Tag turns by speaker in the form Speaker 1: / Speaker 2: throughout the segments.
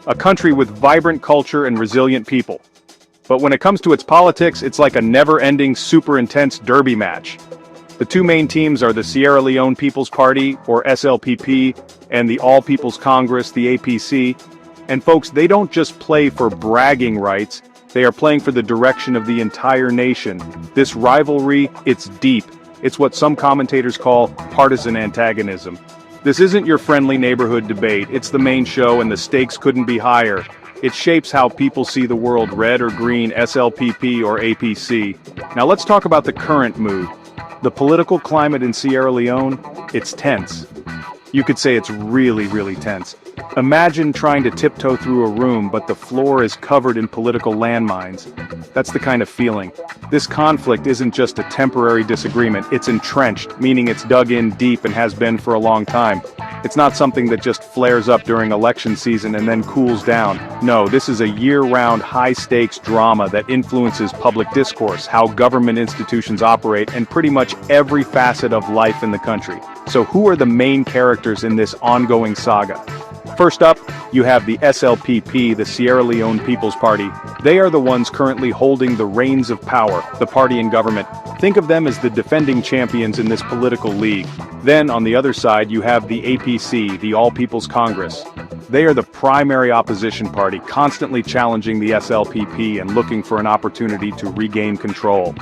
Speaker 1: A country with vibrant culture and resilient people. But when it comes to its politics, it's like a never-ending, super intense derby match. The two main teams are the Sierra Leone People's Party, or SLPP, and the All People's Congress, the APC. And folks, they don't just play for bragging rights, they are playing for the direction of the entire nation. This rivalry, it's deep. It's what some commentators call partisan antagonism. This isn't your friendly neighborhood debate, it's the main show and the stakes couldn't be higher. It shapes how people see the world, red or green, SLPP or APC. Now let's talk about the current mood. The political climate in Sierra Leone, it's tense. You could say it's really tense. Imagine trying to tiptoe through a room but the floor is covered in political landmines. That's the kind of feeling. This conflict isn't just a temporary disagreement, it's entrenched, meaning it's dug in deep and has been for a long time. It's not something that just flares up during election season and then cools down. No, this is a year-round high-stakes drama that influences public discourse, how government institutions operate, and pretty much every facet of life in the country. So who are the main characters in this ongoing saga? First up, you have the SLPP, the Sierra Leone People's Party. They are the ones currently holding the reins of power, the party in government. Think of them as the defending champions in this political league. Then, on the other side, you have the APC, the All People's Congress. They are the primary opposition party, constantly challenging the SLPP and looking for an opportunity to regain control.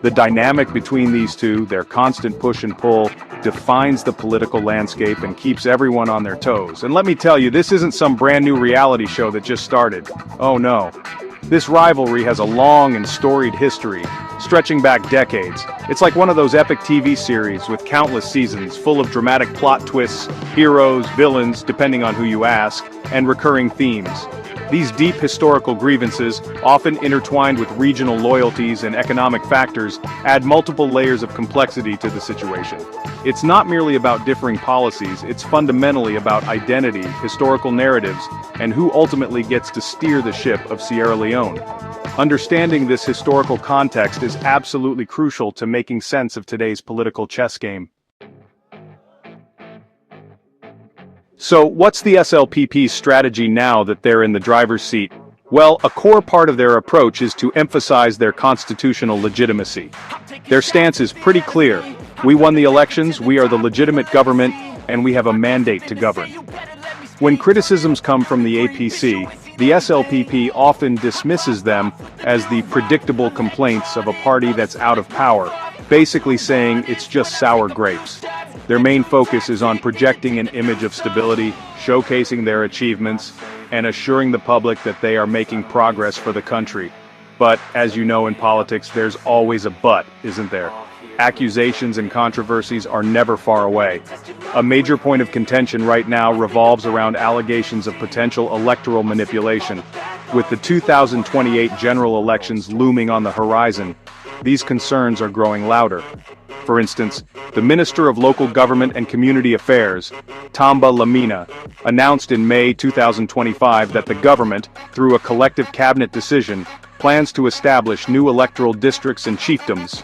Speaker 1: The dynamic between these two, their constant push and pull, defines the political landscape and keeps everyone on their toes. And let me tell you, this isn't some brand new reality show that just started. Oh no. This rivalry has a long and storied history, stretching back decades. It's like one of those epic TV series with countless seasons, full of dramatic plot twists, heroes, villains, depending on who you ask, and recurring themes. These deep historical grievances, often intertwined with regional loyalties and economic factors, add multiple layers of complexity to the situation. It's not merely about differing policies, it's fundamentally about identity, historical narratives, and who ultimately gets to steer the ship of Sierra Leone. Understanding this historical context is absolutely crucial to making sense of today's political chess game. So, what's the SLPP's strategy now that they're in the driver's seat? Well, a core part of their approach is to emphasize their constitutional legitimacy. Their stance is pretty clear. We won the elections, we are the legitimate government, and we have a mandate to govern. When criticisms come from the APC, the SLPP often dismisses them as the predictable complaints of a party that's out of power, basically saying it's just sour grapes. Their main focus is on projecting an image of stability, showcasing their achievements, and assuring the public that they are making progress for the country. But, as you know in politics, there's always a but, isn't there? Accusations and controversies are never far away. A major point of contention right now revolves around allegations of potential electoral manipulation. With the 2028 general elections looming on the horizon, these concerns are growing louder. For instance, the Minister of Local Government and Community Affairs, Tamba Lamina, announced in May 2025 that the government, through a collective cabinet decision, plans to establish new electoral districts and chiefdoms.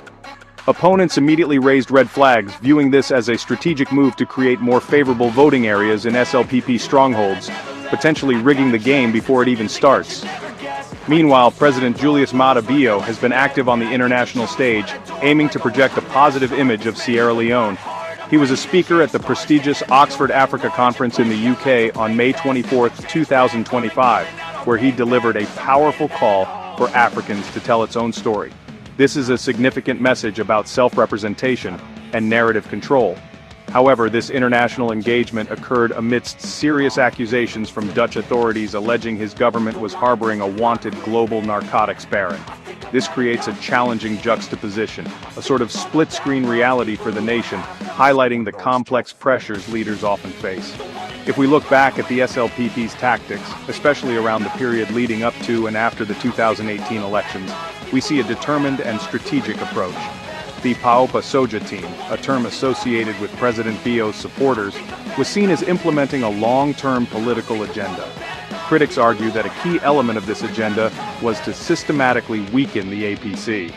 Speaker 1: Opponents immediately raised red flags, viewing this as a strategic move to create more favorable voting areas in SLPP strongholds, potentially rigging the game before it even starts. Meanwhile, President Julius Maada Bio has been active on the international stage, aiming to project a positive image of Sierra Leone. He was a speaker at the prestigious Oxford Africa Conference in the UK on May 24, 2025, where he delivered a powerful call for Africans to tell its own story. This is a significant message about self-representation and narrative control. However, this international engagement occurred amidst serious accusations from Dutch authorities alleging his government was harboring a wanted global narcotics baron. This creates a challenging juxtaposition, a sort of split-screen reality for the nation, highlighting the complex pressures leaders often face. If we look back at the SLPP's tactics, especially around the period leading up to and after the 2018 elections, we see a determined and strategic approach. The Paupa Soja team, a term associated with President Bio's supporters, was seen as implementing a long-term political agenda. Critics argue that a key element of this agenda was to systematically weaken the APC.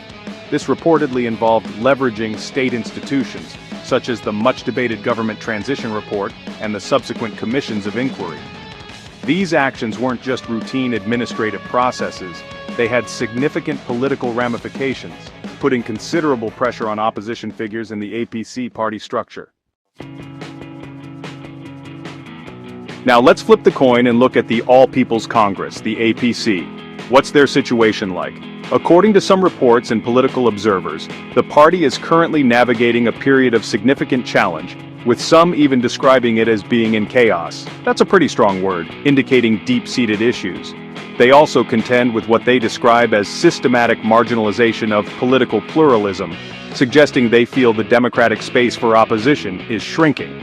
Speaker 1: This reportedly involved leveraging state institutions, such as the much-debated Government Transition Report and the subsequent commissions of inquiry. These actions weren't just routine administrative processes, they had significant political ramifications, putting considerable pressure on opposition figures in the APC party structure. Now let's flip the coin and look at the All People's Congress, the APC. What's their situation like? According to some reports and political observers, the party is currently navigating a period of significant challenge, with some even describing it as being in chaos. That's a pretty strong word, indicating deep-seated issues. They also contend with what they describe as systematic marginalization of political pluralism, suggesting they feel the democratic space for opposition is shrinking.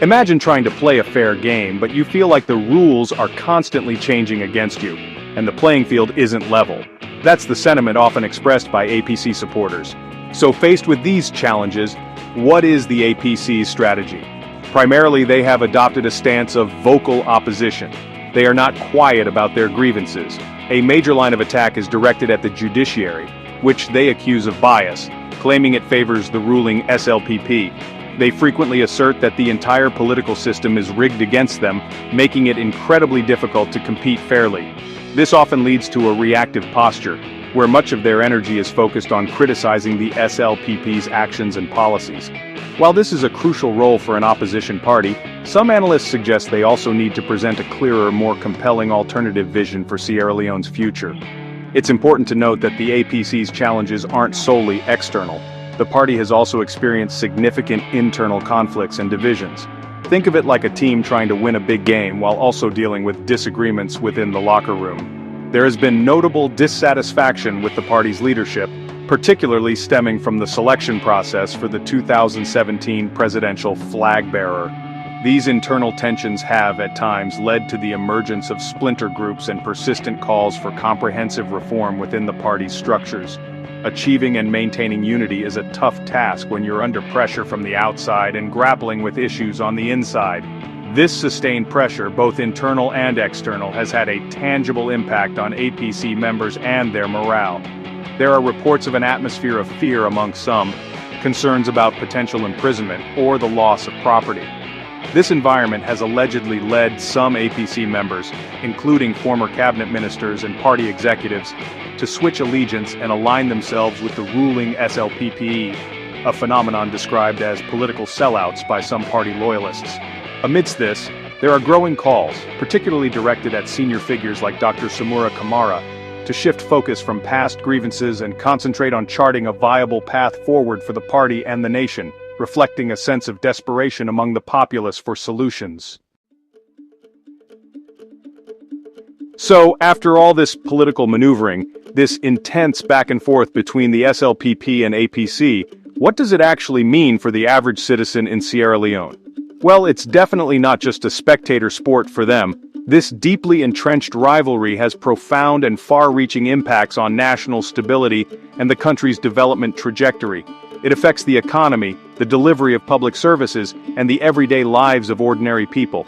Speaker 1: Imagine trying to play a fair game, but you feel like the rules are constantly changing against you, and the playing field isn't level. That's the sentiment often expressed by APC supporters. So faced with these challenges, what is the APC's strategy? Primarily, they have adopted a stance of vocal opposition. They are not quiet about their grievances. A major line of attack is directed at the judiciary, which they accuse of bias, claiming it favors the ruling SLPP. They frequently assert that the entire political system is rigged against them, making it incredibly difficult to compete fairly. This often leads to a reactive posture, where much of their energy is focused on criticizing the SLPP's actions and policies. While this is a crucial role for an opposition party, some analysts suggest they also need to present a clearer, more compelling alternative vision for Sierra Leone's future. It's important to note that the APC's challenges aren't solely external. The party has also experienced significant internal conflicts and divisions. Think of it like a team trying to win a big game while also dealing with disagreements within the locker room. There has been notable dissatisfaction with the party's leadership, particularly stemming from the selection process for the 2017 presidential flag bearer. These internal tensions have, at times, led to the emergence of splinter groups and persistent calls for comprehensive reform within the party's structures. Achieving and maintaining unity is a tough task when you're under pressure from the outside and grappling with issues on the inside. This sustained pressure, both internal and external, has had a tangible impact on APC members and their morale. There are reports of an atmosphere of fear among some, concerns about potential imprisonment or the loss of property. This environment has allegedly led some APC members, including former cabinet ministers and party executives, to switch allegiance and align themselves with the ruling SLPP, a phenomenon described as political sellouts by some party loyalists. Amidst this, there are growing calls, particularly directed at senior figures like Dr. Samura Kamara, to shift focus from past grievances and concentrate on charting a viable path forward for the party and the nation, reflecting a sense of desperation among the populace for solutions. So, after all this political maneuvering, this intense back and forth between the SLPP and APC, what does it actually mean for the average citizen in Sierra Leone? Well, it's definitely not just a spectator sport for them. This deeply entrenched rivalry has profound and far-reaching impacts on national stability and the country's development trajectory. It affects the economy, the delivery of public services, and the everyday lives of ordinary people.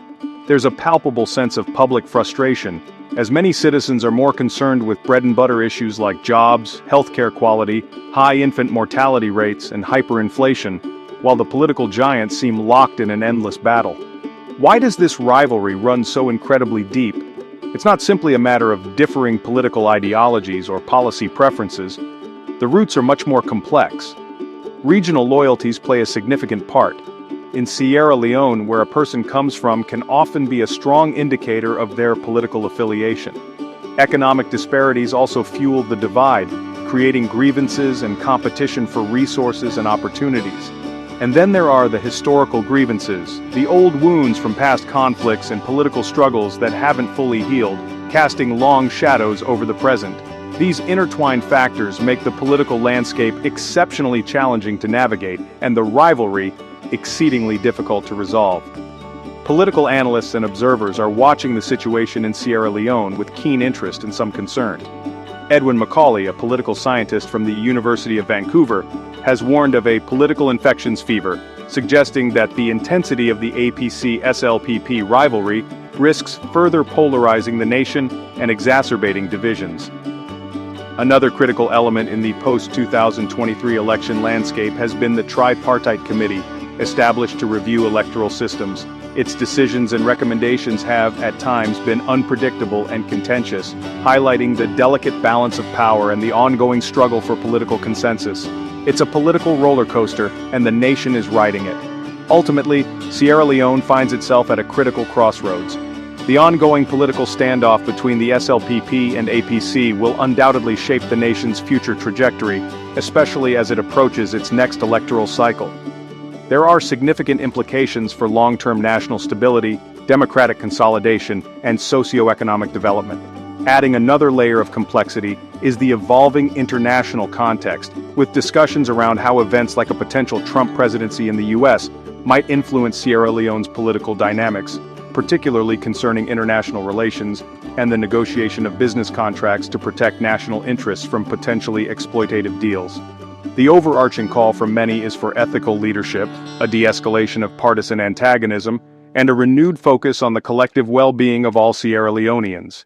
Speaker 1: There's a palpable sense of public frustration, as many citizens are more concerned with bread-and-butter issues like jobs, healthcare quality, high infant mortality rates, and hyperinflation, while the political giants seem locked in an endless battle. Why does this rivalry run so incredibly deep? It's not simply a matter of differing political ideologies or policy preferences. The roots are much more complex. Regional loyalties play a significant part. In Sierra Leone, where a person comes from can often be a strong indicator of their political affiliation. Economic disparities also fuel the divide, creating grievances and competition for resources and opportunities. And then there are the historical grievances, the old wounds from past conflicts and political struggles that haven't fully healed, casting long shadows over the present. These intertwined factors make the political landscape exceptionally challenging to navigate, and the rivalry exceedingly difficult to resolve. Political analysts and observers are watching the situation in Sierra Leone with keen interest and some concern. Edwin Macaulay, a political scientist from the University of Vancouver, has warned of a political infections fever, suggesting that the intensity of the APC-SLPP rivalry risks further polarizing the nation and exacerbating divisions. Another critical element in the post-2023 election landscape has been the Tripartite Committee, established to review electoral systems. Its decisions and recommendations have, at times, been unpredictable and contentious, highlighting the delicate balance of power and the ongoing struggle for political consensus. It's a political roller coaster, and the nation is riding it. Ultimately, Sierra Leone finds itself at a critical crossroads. The ongoing political standoff between the SLPP and APC will undoubtedly shape the nation's future trajectory, especially as it approaches its next electoral cycle. There are significant implications for long-term national stability, democratic consolidation, and socio-economic development. Adding another layer of complexity is the evolving international context, with discussions around how events like a potential Trump presidency in the US might influence Sierra Leone's political dynamics, particularly concerning international relations and the negotiation of business contracts to protect national interests from potentially exploitative deals. The overarching call from many is for ethical leadership, a de-escalation of partisan antagonism, and a renewed focus on the collective well-being of all Sierra Leoneans.